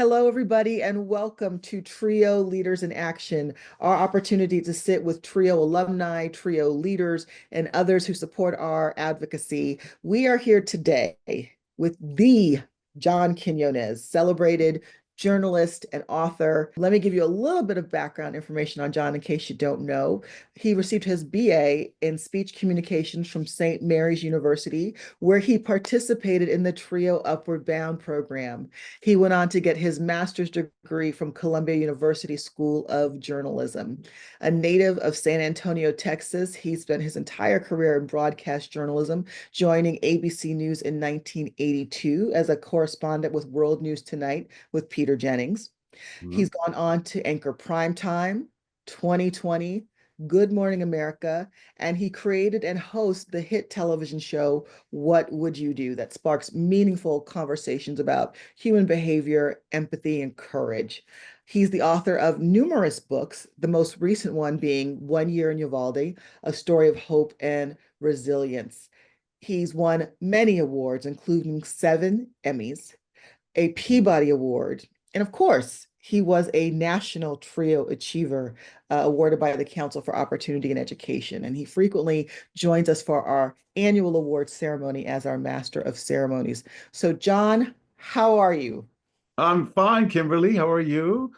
Hello, everybody, and welcome to Trio Leaders in Action, our opportunity to sit with Trio alumni, Trio leaders, and others who support our advocacy. We are here today with the John Quiñones, celebrated journalist and author. Let me give you a little bit of background information on John in case you don't know. He received his BA in speech communications from St. Mary's University, where he participated in the Trio Upward Bound program. He went on to get his master's degree from Columbia University School of Journalism. A native of San Antonio, Texas, he spent his entire career in broadcast journalism, joining ABC News in 1982 as a correspondent with World News Tonight with Peter Jennings. Mhm. He's gone on to anchor Primetime, 2020, Good Morning America, and he created and hosts the hit television show, What Would You Do? That sparks meaningful conversations about human behavior, empathy, and courage. He's the author of numerous books, the most recent one being 1 Year in Uvalde, a story of hope and resilience. He's won many awards, including 7 Emmys, a Peabody Award, and of course, he was a National Trio Achiever awarded by the Council for Opportunity in Education. And he frequently joins us for our annual award ceremony as our Master of Ceremonies. So, John, how are you? I'm fine, Kimberly. How are you?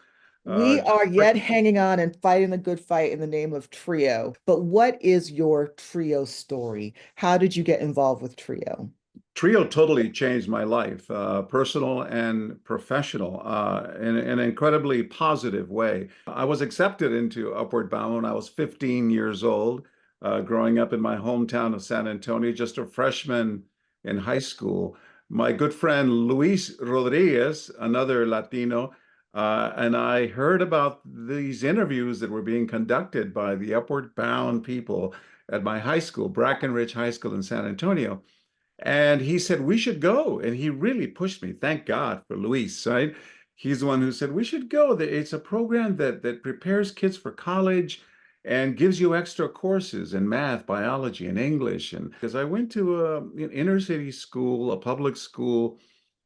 We Just are a quick yet hanging on and fighting the good fight in the name of Trio. But what is your Trio story? How did you get involved with Trio? trio totally changed my life, personal and professional, in an incredibly positive way. I was accepted into Upward Bound when I was 15 years old, growing up in my hometown of San Antonio, just a freshman in high school. My good friend Luis Rodriguez, another Latino, and I heard about these interviews that were being conducted by the Upward Bound people at my high school, Brackenridge High School in San Antonio. And he said, we should go. And he really pushed me. Thank God for Luis, right? He's the one who said, we should go. It's a program that prepares kids for college and gives you extra courses in math, biology, and English. And because I went to an inner city school, a public school,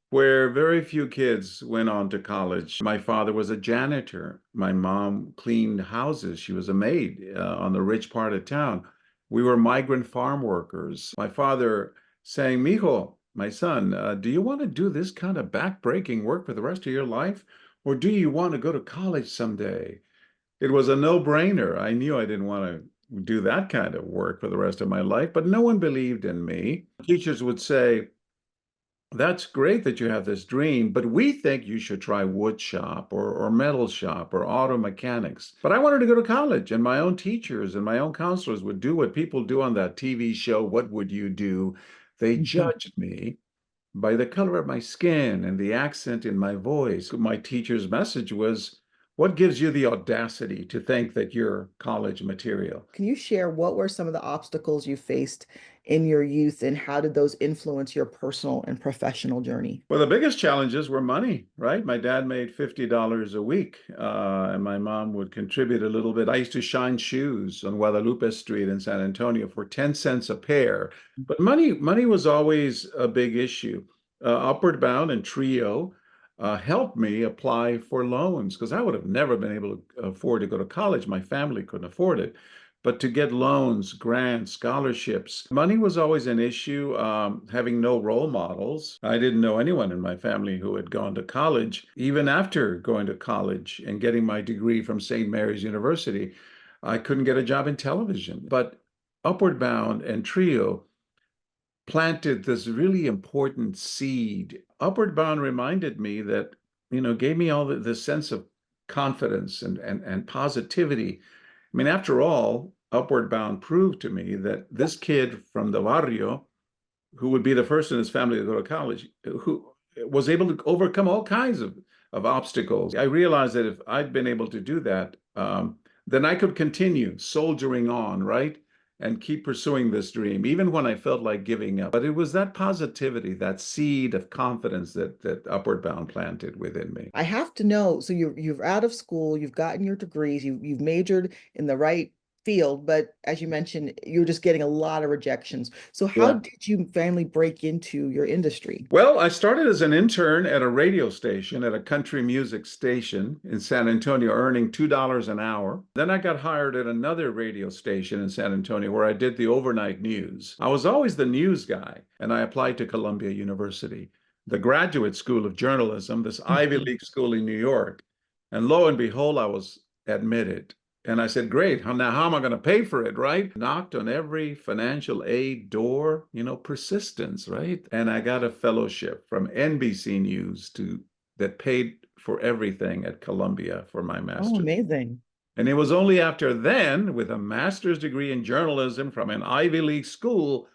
where very few kids went on to college. My father was a janitor. My mom cleaned houses. She was a maid on the rich part of town. We were migrant farm workers. My father saying, Mijo, my son, do you want to do this kind of back-breaking work for the rest of your life? Or do you want to go to college someday? It was a no-brainer. I knew I didn't want to do that kind of work for the rest of my life, but no one believed in me. Teachers would say, that's great that you have this dream, but we think you should try wood shop or metal shop or auto mechanics. But I wanted to go to college, and my own teachers and my own counselors would do what people do on that TV show, What Would You Do? They Mhm. judged me by the color of my skin and the accent in my voice. My teacher's message was, what gives you the audacity to think that you're college material? Can you share what were some of the obstacles you faced in your youth and how did those influence your personal and professional journey? Well, the biggest challenges were money, right? My dad made $50 a week, and my mom would contribute a little bit. I used to shine shoes on Guadalupe Street in San Antonio for 10 cents a pair. But money was always a big issue. Upward Bound and Trio helped me apply for loans because I would have never been able to afford to go to college. My family couldn't afford it. But to get loans, grants, scholarships, money was always an issue. Having no role models. I didn't know anyone in my family who had gone to college. Even after going to college and getting my degree from St. Mary's University, I couldn't get a job in television. But Upward Bound and Trio planted this really important seed. Upward Bound reminded me that, gave me all the sense of confidence and positivity. I mean, after all, Upward Bound proved to me that this kid from the barrio, who would be the first in his family to go to college, who was able to overcome all kinds of obstacles. I realized that if I'd been able to do that, then I could continue soldiering on, right? And keep pursuing this dream, even when I felt like giving up. But it was that positivity, that seed of confidence that Upward Bound planted within me. I have to know, so you're out of school, you've gotten your degrees, you've majored in the right field, but as you mentioned, you're just getting a lot of rejections. So how Yeah. did you finally break into your industry? Well, I started as an intern at a radio station, at a country music station in San Antonio, earning $2 an hour. Then I got hired at another radio station in San Antonio where I did the overnight news. I was always the news guy, and I applied to Columbia University, the graduate school of journalism, this Ivy Mhm. League school in New York. And lo and behold, I was admitted. And I said, great. Now, how am I going to pay for it, right? Knocked on every financial aid door, persistence, right? And I got a fellowship from NBC News that paid for everything at Columbia for my Oh, master's. amazing. And it was only after then, with a master's degree in journalism from an Ivy League school,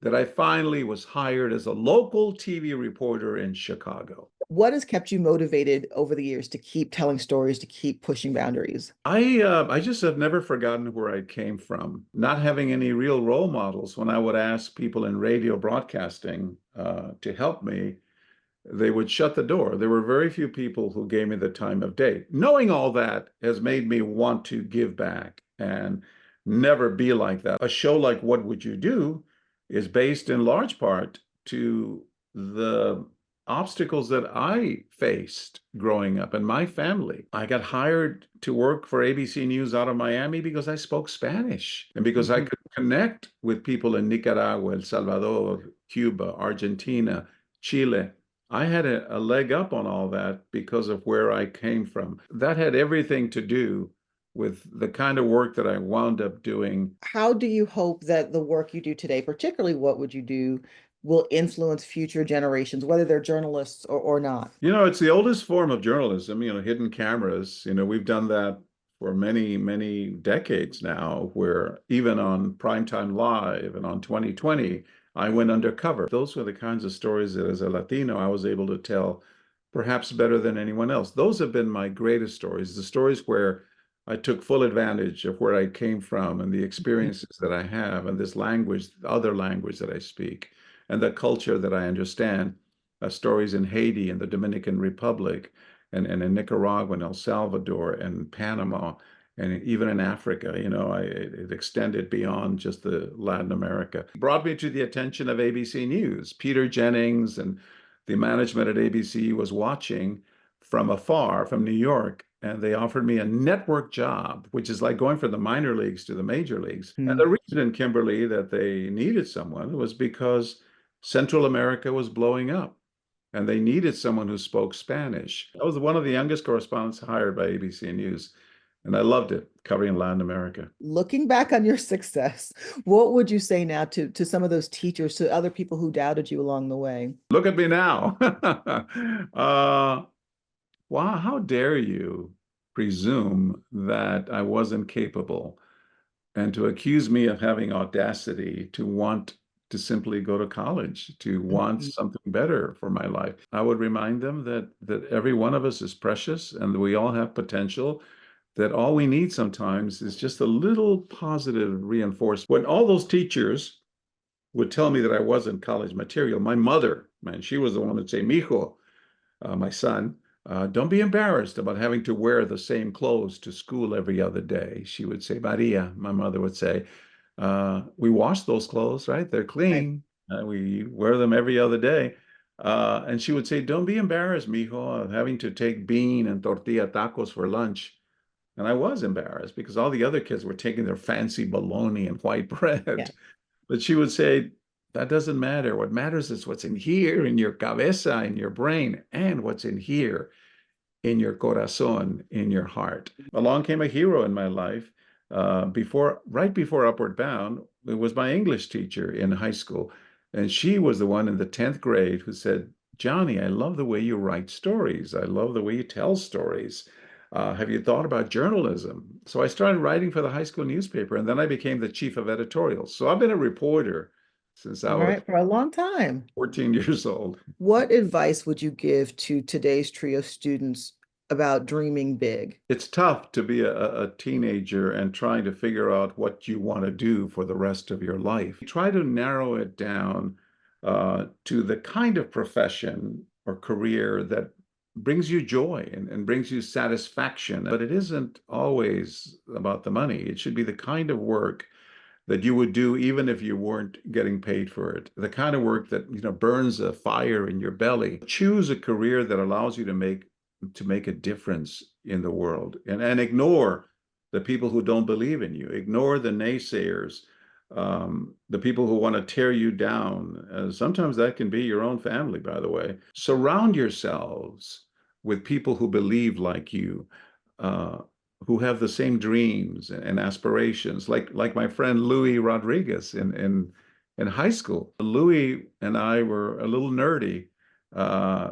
that I finally was hired as a local TV reporter in Chicago. What has kept you motivated over the years to keep telling stories, to keep pushing boundaries? I just have never forgotten where I came from. Not having any real role models. When I would ask people in radio broadcasting to help me, they would shut the door. There were very few people who gave me the time of day. Knowing all that has made me want to give back and never be like that. A show like What Would You Do is based in large part to the obstacles that I faced growing up in my family. I got hired to work for ABC News out of Miami because I spoke Spanish and because I Mhm. could connect with people in Nicaragua, El Salvador, Cuba, Argentina, Chile. I had a leg up on all that because of where I came from. That had everything to do with the kind of work that I wound up doing. How do you hope that the work you do today, particularly what would you do, will influence future generations, whether they're journalists or not? It's the oldest form of journalism, hidden cameras. We've done that for many, many decades now, where even on Primetime Live and on 2020, I went undercover. Those were the kinds of stories that as a Latino, I was able to tell perhaps better than anyone else. Those have been my greatest stories, the stories where I took full advantage of where I came from and the Mhm. experiences that I have and this language, the other language that I speak, and the culture that I understand. Stories in Haiti and the Dominican Republic and in Nicaragua and El Salvador and Panama and even in Africa. It extended beyond just the Latin America. Brought me to the attention of ABC News. Peter Jennings and the management at ABC was watching from afar from New York, and they offered me a network job, which is like going from the minor leagues to the major leagues. And the Mm. reason in Kimberly that they needed someone was because Central America was blowing up and they needed someone who spoke Spanish. I was one of the youngest correspondents hired by ABC News, and I loved it, covering Latin America. Looking back on your success, what would you say now to some of those teachers, to other people who doubted you along the way? Look at me now. Wow, how dare you presume that I wasn't capable and to accuse me of having audacity to want to simply go to college, to want Mhm. something better for my life. I would remind them that every one of us is precious and that we all have potential, that all we need sometimes is just a little positive reinforcement. When all those teachers would tell me that I wasn't college material, my mother, man, she was the one that'd say, Mijo, my son, don't be embarrassed about having to wear the same clothes to school every other day. She would say, Maria, my mother would say, we wash those clothes, right? They're Right. clean. We wear them every other day. And she would say, don't be embarrassed, mijo, of having to take bean and tortilla tacos for lunch. And I was embarrassed because all the other kids were taking their fancy bologna and white Yeah. bread. But she would say, that doesn't matter. What matters is what's in here, in your cabeza, in your brain, and what's in here, in your corazon, in your heart. Along came a hero in my life. Right before Upward Bound, it was my English teacher in high school. And she was the one in the 10th grade who said, Johnny, I love the way you write stories. I love the way you tell stories. Have you thought about journalism? So I started writing for the high school newspaper, and then I became the chief of editorial. So I've been a reporter since I All was right, for a long time. 14 years old. What advice would you give to today's trio students about dreaming big? It's tough to be a teenager and trying to figure out what you want to do for the rest of your life. Try to narrow it down to the kind of profession or career that brings you joy and brings you satisfaction. But it isn't always about the money. It should be the kind of work that you would do even if you weren't getting paid for it. The kind of work that, burns a fire in your belly. Choose a career that allows you to make a difference in the world, and ignore the people who don't believe in you. Ignore the naysayers, the people who want to tear you down. Sometimes that can be your own family, by the way. Surround yourselves with people who believe like you, uh, who have the same dreams and aspirations, like my friend Louis Rodriguez in high school. Louis and I were a little nerdy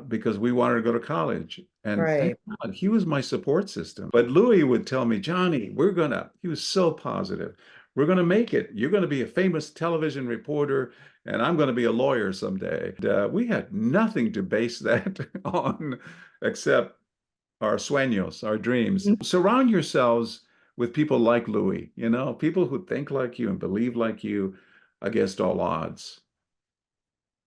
because we wanted to go to college. And thank Right. God he was my support system. But Louis would tell me, Johnny, he was so positive. We're gonna make it. You're gonna be a famous television reporter, and I'm gonna be a lawyer someday. We had nothing to base that on except our sueños, our dreams. Surround yourselves with people like Louis, people who think like you and believe like you against all odds.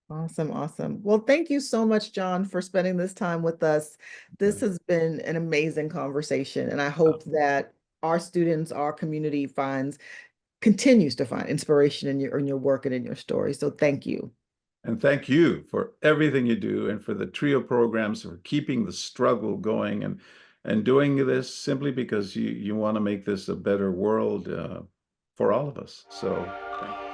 Awesome, awesome. Well, thank you so much, John, for spending this time with us. This Okay. has been an amazing conversation, and I hope that our students, our community continues to find inspiration in your work and in your story. So thank you. And thank you for everything you do and for the TRIO programs for keeping the struggle going and doing this simply because you want to make this a better world for all of us. So thank you.